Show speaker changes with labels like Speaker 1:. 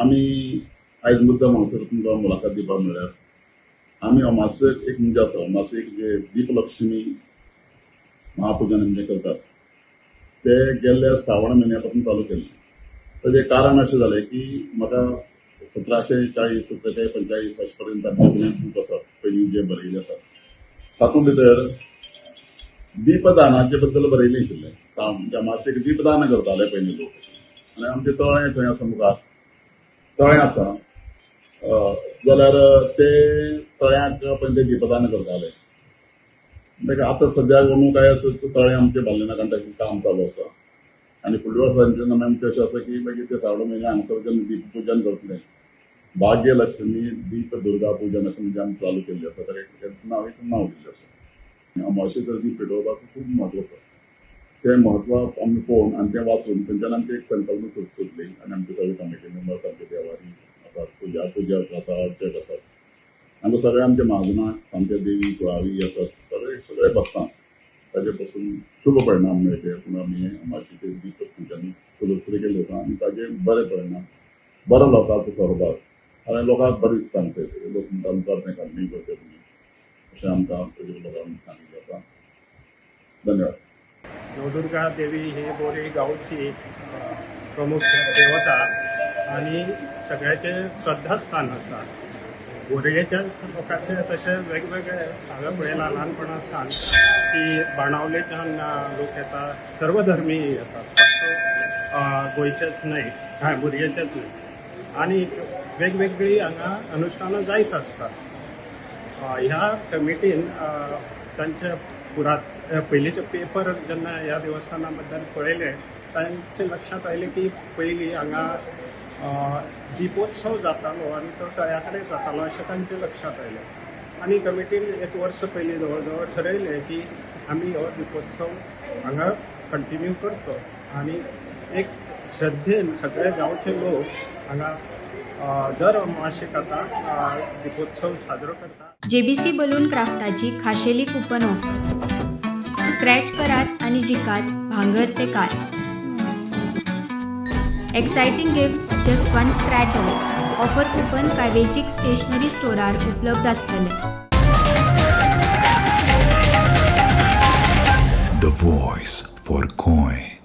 Speaker 1: आमी आयज मुद्दम हांगसर तुमकां मुलाखत दिवपाक मेळ्ळ्यार आमी अमासेक एक म्हणजे आसा अमासेक जे दीपलक्ष्मी महापुजन आमी करतात ते गेल्ल्या श्रावण म्हयन्या पासून चालू केल्लें. ताजें कारण अशें जालें की म्हाका 1740 1745 अशे पर्यंत बूक आसात पयलीं जे बरयल्ले आसात तातूंत भितर दीपदानाचे बद्दल बरयल्लें आशिल्लें. म्हणजे अमासेक दीपदान करताले पयलीं लोक आनी आमचें तळें थंय आसा मुखार तळें आसा जाल्यार ते तळ्याक पयलीं दीपदान करताले. म्हणजे आतां सद्याक अंदू काय तळें आमचें बाल्यनाकांडाचें काम चालू आसा आनी फुडल्या वर्सांच्यान आमचें अशें आसा की मागीर ते श्रावण म्हयन्या हांगसर जेन्ना दीपपूजन करतले भाग्यलक्ष्मी दीप दुर्गा पूजन अशें म्हणजे आमी चालू केल्लें आसा ताका नांव दिल्लें आसा. अमावशेचो दीप पेटोवपाक खूब म्हत्व आसा. तें म्हत्व आमी पळोवन आनी तें वाचून थंयच्यान आमची एक संकल्पना सुचली आनी आमचे सगळे कमिटी मेंबर्स आमचे देवारी आसात पुजक आसा अर्चक आसात हांगा सगळे आमचे महाजनां आमचे देवी कुळावी आसात सगळे बसतात. ताजे पासून शुभ परिणाम मेळचे पूण आमी अमावशेचें दीप पूजन सुरू केल्लें आसा आनी ताजे बरे परिणाम बरो लोकांचो सहभाग आनी लोकांक बरें दिसता आमचे लोक म्हणटात तें कंटिन्यू करचे तुमी अशें आमकां लोकांक सांगिल्लें आसा. धन्यवाद.
Speaker 2: नवदुर्गा देवी ही बोरी गांवची प्रमुख देवता आणि सगळ्याचे श्रद्धास्थान आसा. बोरयेच्या लोकांचे तशें वेगवेगळे हांवें पळयलां ल्हानपणासान की बाणावलेच्यान लोक येतात सर्वधर्मी येतात फक्त गोंयचेच न्हय बोरयेचेच न्हय आणि वेगवेगळी हांगा अनुष्ठानां जायत आसतात. ह्या कमिटीन तांच्या पयलींचे पेपर जेन्ना ह्या देवस्थाना बद्दल पळयले तांचे लक्षात आयलें की पयलीं हांगा दिपोत्सव जातालो आनी तो तळ्या कडेन जातालो अशें तांचे लक्षात आयलें आनी कमिटीन एक वर्स पयलीं जवळ जवळ ठरयलें की आमी हो दिपोत्सव हांगा कंटिन्यू करचो आनी एक श्रद्धेन सगळे गांवचे लोक हांगा दर अमावशेक आतां दिपोत्सव साजरो करतात.
Speaker 3: JBC बलून क्राफ्टाची खाशेली कुपन ऑफर. स्क्रॅच करात आणि जिकात भांगर ते car. Exciting gifts just one scratch away. Offer coupon काय वेंचीक स्टेशनरी स्टोरार उपलब्ध आसतले.
Speaker 4: The voice for coin.